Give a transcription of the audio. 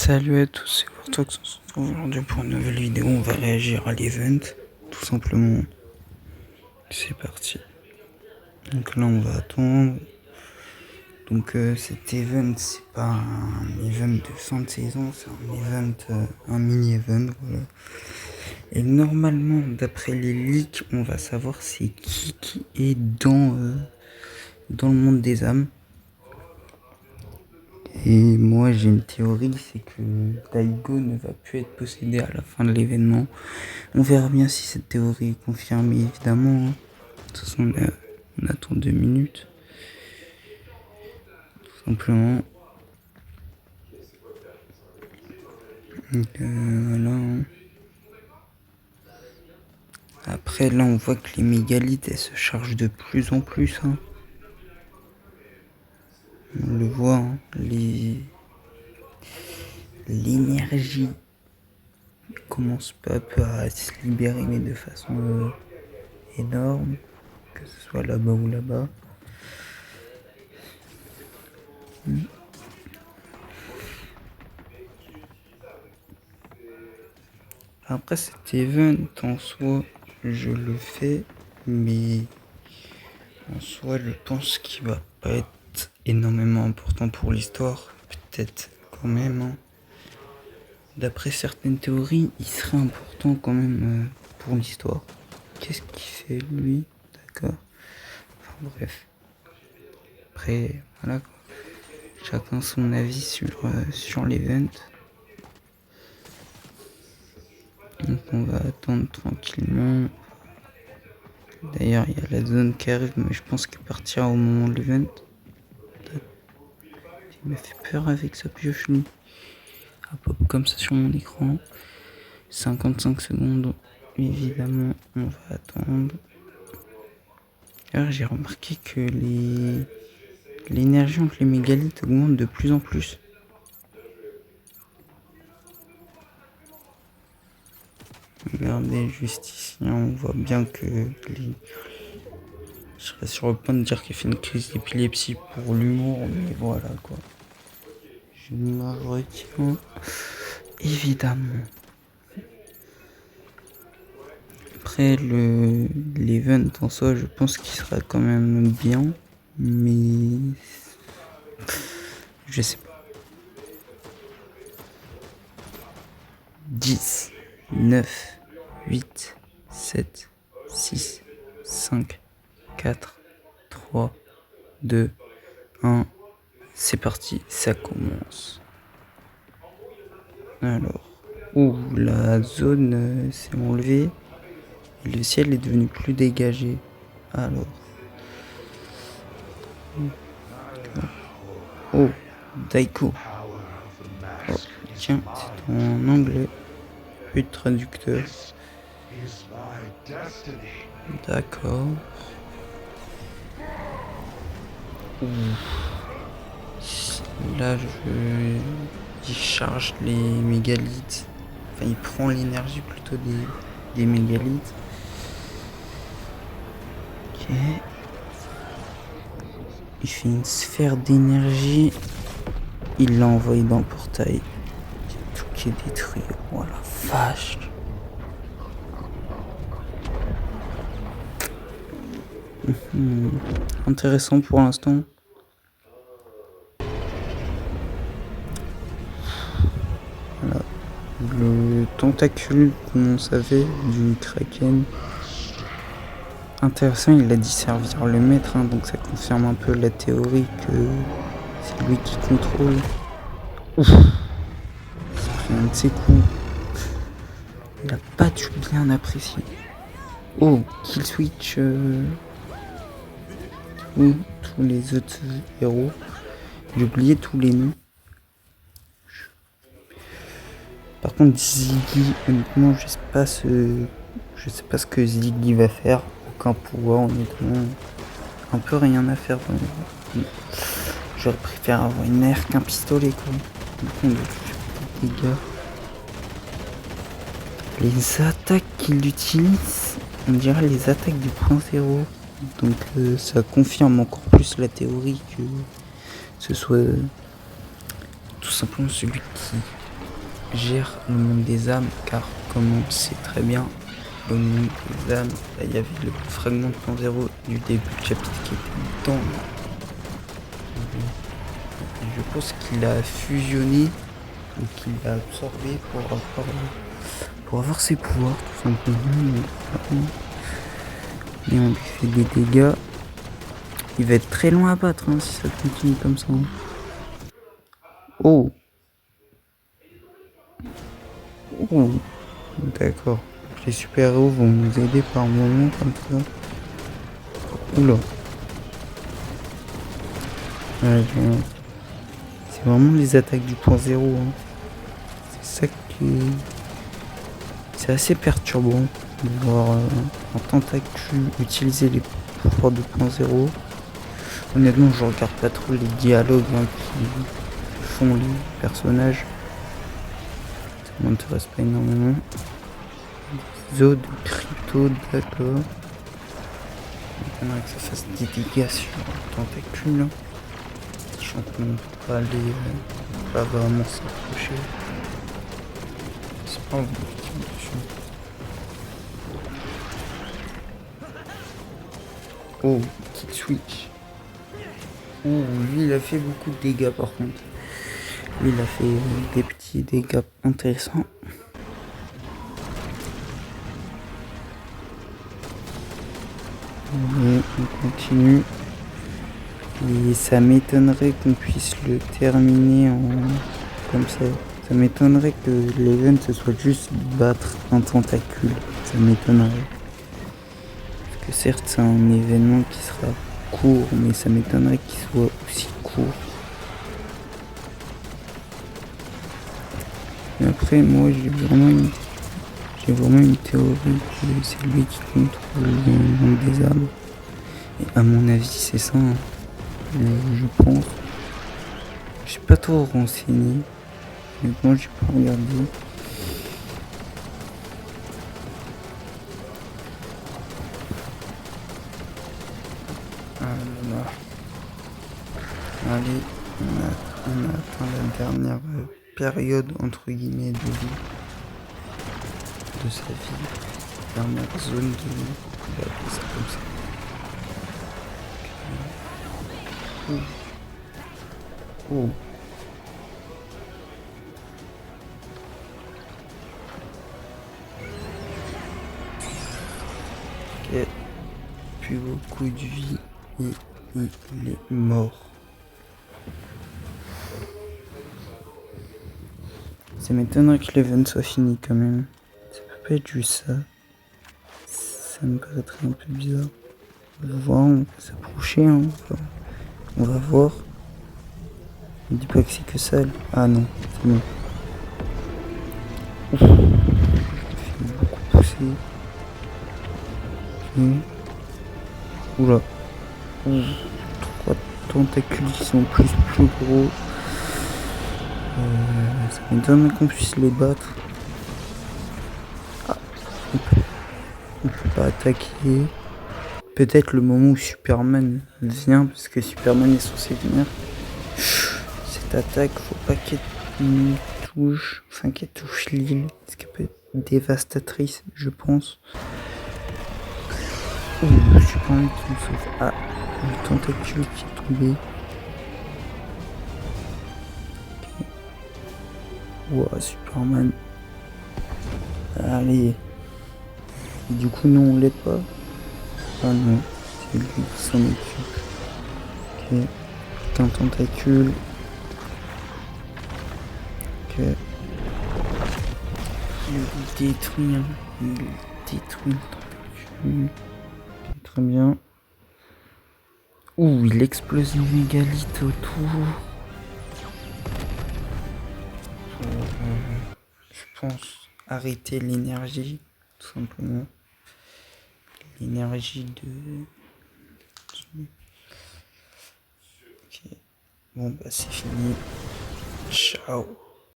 Salut à tous, c'est Vortox. On se retrouve aujourd'hui pour une nouvelle vidéo. On va réagir à l'event, tout simplement. C'est parti. Donc là, on va attendre. Donc cet event, c'est pas un event de fin de saison, c'est un event, un mini-event, voilà. Et normalement, d'après les leaks, on va savoir c'est qui est dans le monde des âmes. Et moi j'ai une théorie, c'est que Daigo ne va plus être possédé à la fin de l'événement. On verra bien si cette théorie est confirmée, évidemment. De toute façon, on attend 2 minutes. Tout simplement. Donc voilà. Après là on voit que les mégalithes elles se chargent de plus en plus. On le voit, l'énergie commence peu à peu à se libérer, mais de façon énorme, que ce soit là-bas ou là-bas. Après cet event en soi, je le fais, mais en soi je pense qu'il va pas être énormément important pour l'histoire. Peut-être quand même. D'après certaines théories, il serait important quand même pour l'histoire. Qu'est-ce qu'il fait lui? D'accord. Enfin bref. Après, voilà quoi. Chacun son avis sur l'event. Donc on va attendre tranquillement. D'ailleurs, il y a la zone qui arrive, mais je pense qu'il partira au moment de l'event. Il m'a fait peur avec sa pioche, lui. Hop, hop, comme ça sur mon écran. 55 secondes, évidemment, on va attendre. D'ailleurs, j'ai remarqué que l'énergie entre les mégalithes augmente de plus en plus. Regardez juste ici, on voit bien que je serais sur le point de dire qu'il fait une crise d'épilepsie pour l'humour, mais voilà quoi. Je me retiens évidemment. Après l'event en soi, je pense qu'il sera quand même bien, mais je sais pas. 10, 9, 8, 7, 6, 5, 4, 3, 2, 1. C'est parti, ça commence. Alors, la zone s'est enlevée et le ciel est devenu plus dégagé. Alors, oh, Daiko. Oh, tiens, c'est en anglais. Plus de traducteur. D'accord. Là, il charge les mégalithes. Enfin, il prend l'énergie plutôt des mégalithes. Ok. Il fait une sphère d'énergie. Il l'a envoyé dans le portail. Il y a tout qui est détruit. Oh la vache. Intéressant pour l'instant. Voilà. Le tentacule qu'on savait du Kraken. Intéressant, il a dit servir le maître, donc ça confirme un peu la théorie que c'est lui qui contrôle. Ouf. C'est pris un de ses coups. Il a pas du bien apprécié. Oh, kill switch tous les autres héros. J'ai oublié tous les noms. Par contre, Ziggy, honnêtement, je sais pas ce que Ziggy va faire. Aucun pouvoir, honnêtement. Un peu rien à faire. J'aurais préféré avoir une air qu'un pistolet, quoi. On doit faire des dégâts. Les attaques qu'il utilise, on dirait les attaques du point zéro. Donc ça confirme encore plus la théorie que ce soit tout simplement celui gère le monde des âmes, car comme on le sait très bien, le monde des âmes, là, il y avait le fragment de plan zéro du début du chapitre qui était dans. Je pense qu'il a fusionné ou qu'il a absorbé pour avoir ses pouvoirs, tout simplement. Et on lui fait des dégâts. Il va être très loin à battre hein, si ça continue comme ça. Oh! Oh! D'accord. Les super-héros vont nous aider par moments comme ça. Oula! Ouais, c'est vraiment les attaques du point zéro. Hein. C'est ça qui. C'est assez perturbant de voir un tentacule utiliser les pouvoirs de point zéro. Honnêtement, je regarde pas trop les dialogues hein, qui font les personnages. Ça m'intéresse pas énormément. Zo de crypto, d'accord. Il faudrait que ça fasse des dégâts sur le tentacule. Hein. Sachant qu'on ne peut pas aller, pas vraiment s'approcher. C'est pas un bon dessus. Oh, petite switch. Oh, lui il a fait beaucoup de dégâts par contre. Lui il a fait des petits dégâts intéressants. Et on continue. Et ça m'étonnerait qu'on puisse le terminer en comme ça. Ça m'étonnerait que l'event ce soit juste battre un tentacule. Ça m'étonnerait. Parce que certes c'est un événement qui sera court, mais ça m'étonnerait qu'il soit aussi court. Mais après moi j'ai vraiment une théorie que c'est lui qui contrôle le monde des âmes. Et à mon avis c'est ça. Hein. Je pense. Je suis pas trop renseigné. Mais moi j'ai pas regardé. Alors, allez, on a atteint la dernière période entre guillemets de vie de sa vie. Dernière zone de vie. On va appeler ça comme ça. Oh. Ok. Plus beaucoup de vie et il est mort. Ça m'étonnerait que l'event soit fini quand même. Ça peut pas être juste ça. Ça me paraîtrait un peu bizarre. On va voir, on va s'approcher. Hein. On va voir. Ne dis pas que c'est que ça. Ah non, c'est bon. Ouf. Je me fais beaucoup pousser. Okay. Oula. Ouh. 3 tentacules qui sont plus gros. Ça m'étonne qu'on puisse les battre. Ah. On peut pas attaquer. Peut-être le moment où Superman vient, parce que Superman est censé venir. Cette attaque, faut pas qu'elle nous touche, enfin qu'elle touche l'île, parce qu'elle peut être dévastatrice, je pense. Oh, Superman qui me sauve. Ah, le tentacule qui est tombé. Okay. Wow, Superman. Allez. Et du coup, non, on l'aide pas. Ah non, c'est lui qui s'en occupe. Ok. Un tentacule. Ok. Il détruit, hein. Il détruit le tentacule. Okay, très bien. Ouh, il explose une mégalith autour. Je pense arrêter l'énergie, tout simplement. L'énergie de... Ok. Bon, bah c'est fini. Ciao.